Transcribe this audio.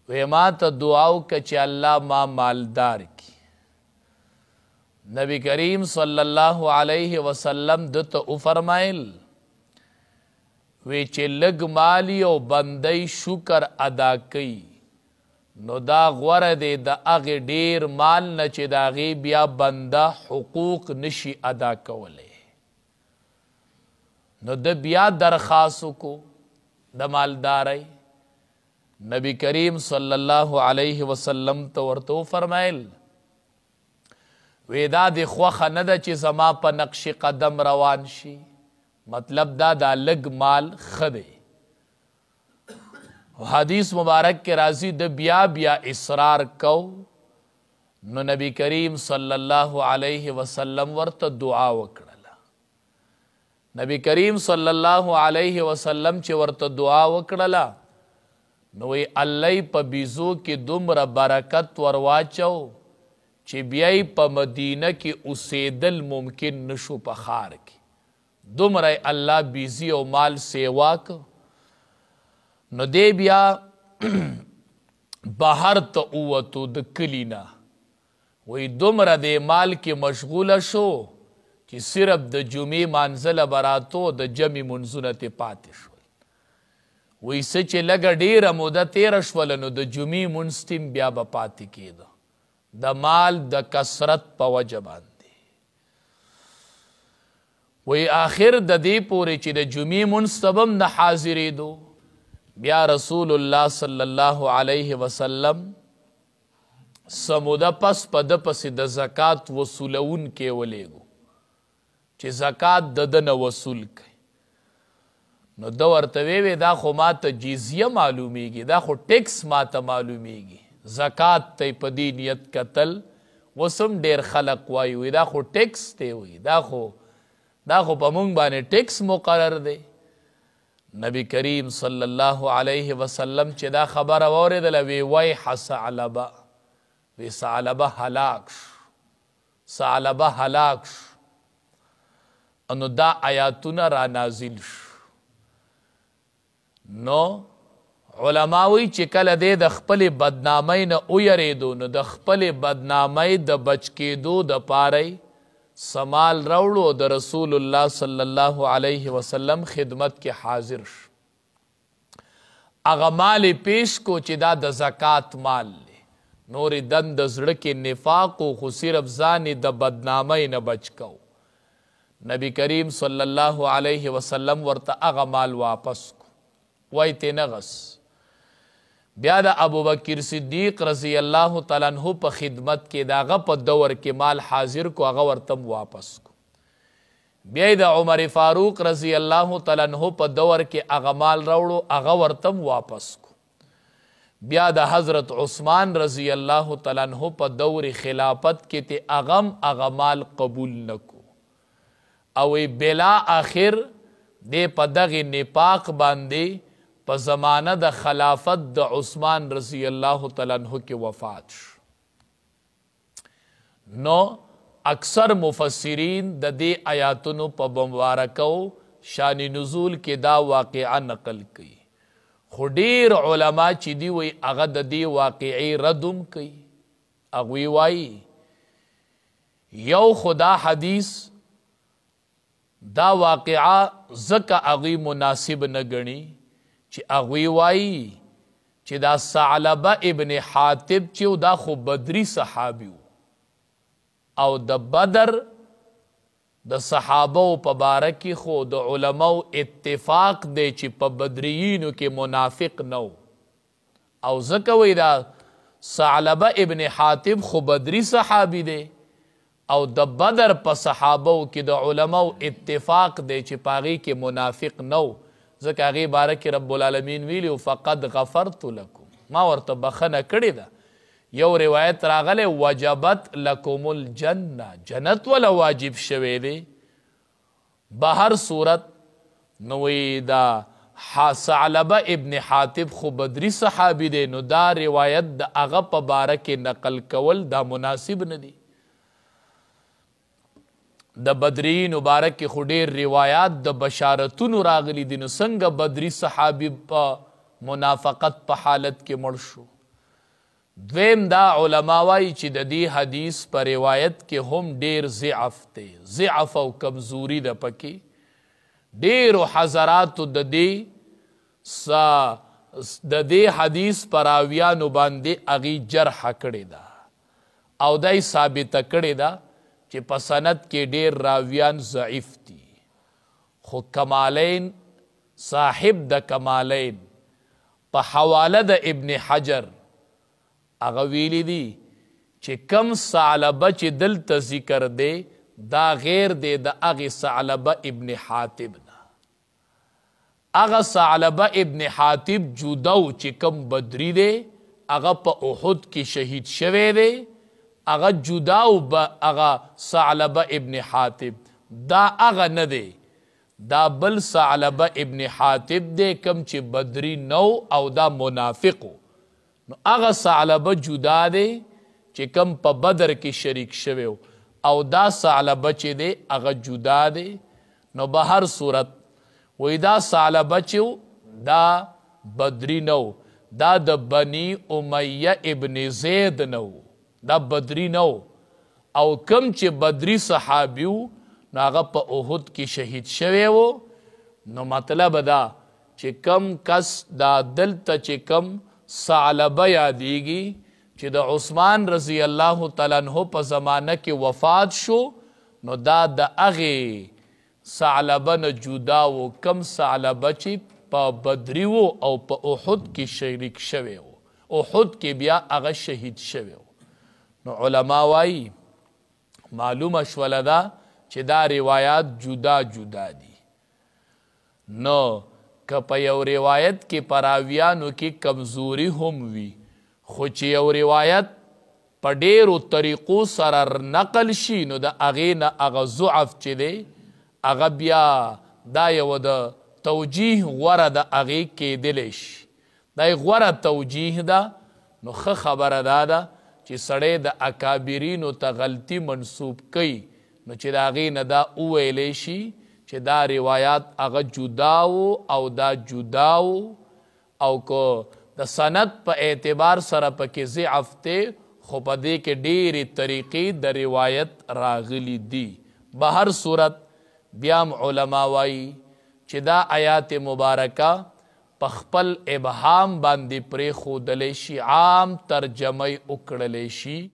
وی ما ته دعا وکړه چې الله ما مالدار کی. نبی کریم صلی الله علیه وسلم دته وفرمایل وی چې لږ مالی او بندی شکر ادا کوي نو دا غوره دی د هغې ډیر مال نه چې د هغې بیا بنده حقوق نشي ادا کولی. نو د بیا درخواست وکړو د مالدارۍ. نبی کریم صلی الله علیه وسلم ته ورته وفرمایل وی دا د خوښه نه ده چې زما په نقش قدم روان شي، مطلب دا لږ مال ښه دی. حدیث مبارک کے راضی د بیا اصرار کو نو نبی کریم صلی اللہ علیہ وسلم ورت دعا وکړه. نبی کریم صلی اللہ علیہ وسلم چې ورت دعا وکړه نو وی الله په بیزو کې دومره برکت ورواچو چې بیا په مدینه کې اوسېدل ممکن نشو په ښار کې. دومره الله بیزی او مال سیوا کو. نو دی بیا بهر ته ووتو د کلینا. وی دومره د مال کې مشغوله شو چې صرف د جمعې مانځله براتو د جمعې منځونه ترې پاتې شول. وی څه چې لږه ډېره موده تېره شوله نو د جمعې منځ تیم بیا به پاتې کېده د مال د کثرت په وجه باندې. وی آخر د دې پورې چې د جمعې منځ ته به هم نه حاضرېدو بیا رسول الله صلی الله علیه وسلم سموده پس په ده پسې د زکات وصولونکی ولیږو چې زکات د ده نه وصول کړي. نو ده ورته ویې دا خو ما ته جزیه معلومیږي، دا خو ټیکس ما ته معلومیږي، زکات ته په دې نیت کتل اوس هم ډېر خلق وایي وی دا خو ټیکس دی، وی دا خو په موږ باندې ټیکس مقرر دی. نبی کریم صلی الله علیه وسلم چې دا خبره واورېدله وی ویح ثعلبه، وی ثعلبه هلاک شو، ثعلبه هلاک شو. نو دا آیاتونه را نازل شو. نو علما وی چې کله دی د خپلې بدنامۍ نه ویرېدو نو د خپلې بدنامۍ د بچ کېدو دپاره سمال راوړو د رسول الله صلی الله علیه وسلم خدمت کې حاضر شو. هغه مال پیش کو چې دا د زکات مال دی. نورې دن د زړه کې نفاق خو صرف ځان د بدنامۍ نه بچ کو. نبی کریم صلی الله علیه وسلم ورته هغه مال واپس کو، وای ترې نه غس. بیا د ابوبکر صدیق رضی الله تعالی عنہ په خدمت کې د هغه په دور کې مال حاضر کو، هغه ورته واپس کو. بیا د عمر فاروق رضی الله تعالی عنہ په دور کې هغه مال راوړو، هغه ورته واپس کو. بیا د حضرت عثمان رضی الله تعالی عنہ په دور خلافت کې ته هغه مال قبول نکو او بلا آخر د په دغه نپاق باندې په زمانه د خلافت د عثمان رضی الله تعالی عنہ کې وفات شو. نو اکثر مفسرین د دې آیاتونو په مبارکو شان نزول کې دا واقعه نقل کوي، خو ډیر علما چې دی وی هغه د دې واقعې ردم کوي. هغوی وایي یو خدا حدیث دا واقعه ځکه هغوی مناسب نه ګڼي چې هغوی وایي چې دا ثعلبه ابن حاتب چې دا خو بدری صحابي او د بدر د صحابو په باره کې خو د علماو اتفاق دی چې په بدریینو کې منافق نو، او ځکه وایي دا ثعلبه ابن حاتب خو بدری صحابي دی او د بدر په صحابو کې د علماو اتفاق دی چې په هغې کې منافق نو، ځکه هغې باره کې رب العالمین ویلي فقد غفرت لکم، ما ورته بخنه کړې ده. یو روایت راغلی وجبت لکم الجنه، جنت ولا واجب شوی دی. بهر صورت نو دا ثعلبه ابن حاتب خو بدری صحابي دی، نو دا روایت د هغه په باره کې نقل کول دا مناسب نه دی. د بدرین مبارک کې خو ډېر روایات د بشارتونو راغلي دي، نو څنګه بدري صحابي په منافقت په حالت کې مړ شو. دویم دا علما وایي چې د دې حدیث په روایت کې هم ډیر ضعف دی، ضعف او کمزوري ده پکې. ډیرو حضراتو د دې حدیث پر راویانو باندې هغې جرحه کړې ده او دای ثابته کړې ده چې په سند کې ډیر راویان ضعیف دي. خو کمالین صاحب د کمالین په حواله د ابن حجر هغه ویلی دي چې کم ثعلبه چې دلته ذکر دی دا غیر دی د هغې ثعلبه ابن حاتب نه. هغه ثعلبه ابن حاتب جودو چې کم بدری دی هغه په احد کې شهید شوی دی، هغه جوداو هغه ثعلبه ابن حاتب دا هغه نه دی، دا بل ثعلبه ابن حاتب دی کم چې بدری نو او دا منافقو. نو هغه ثعلبه جدا دی چې کم په بدر کې شریک شوی او دا ثعلبه چې دی هغه جدا دی. نو به هر صورت وی دا ثعلبه چې دا بدری نو، دا د بنی امیه ابن زید نو، دا بدری نو. او کم چې بدری صحابیو نو هغه په احد کې شهید شوی و. نو مطلب دا چې کم کس دا دلته چې کم ثعلبه یادیږي چې د عثمان رضی الله تعالی عنہ په زمانه کې وفات شو، نو دا د هغې ثعلبه نه جدا و کم ثعلبه چې په بدری و او په احد کې شریک شوی و، احد کې بیا هغه شهید شوی و. نو علما وایي معلومه شوله ده چې دا روایات جدا جدا دي. نو که په یو روایت کې په راویانو کې کمزوري هم وي، خو چې یو روایت په ډیرو طریقو سره نقل شي نو د هغې نه هغه ضعف چې دی هغه بیا دا یو د توجیه غوره د هغې کیدلی شي، دا یې غوره توجیه ده. نو ښه خبره دا ده چې سړی د اکابرینو ته غلطي منسوب کوي نو چې د هغې نه دا وویلی شي چې دا روایات هغه جداو او دا جداو، او که د سند په اعتبار سره پکې ضعف دی خو په دې کې ډېرې طریقې د روایت راغلي دي. به هر صورت بیا هم علما وایي چې دا آیات مبارکه په خپل ابهام باندې پرېښودلی شي، عام ترجمه یې وکړلی شي.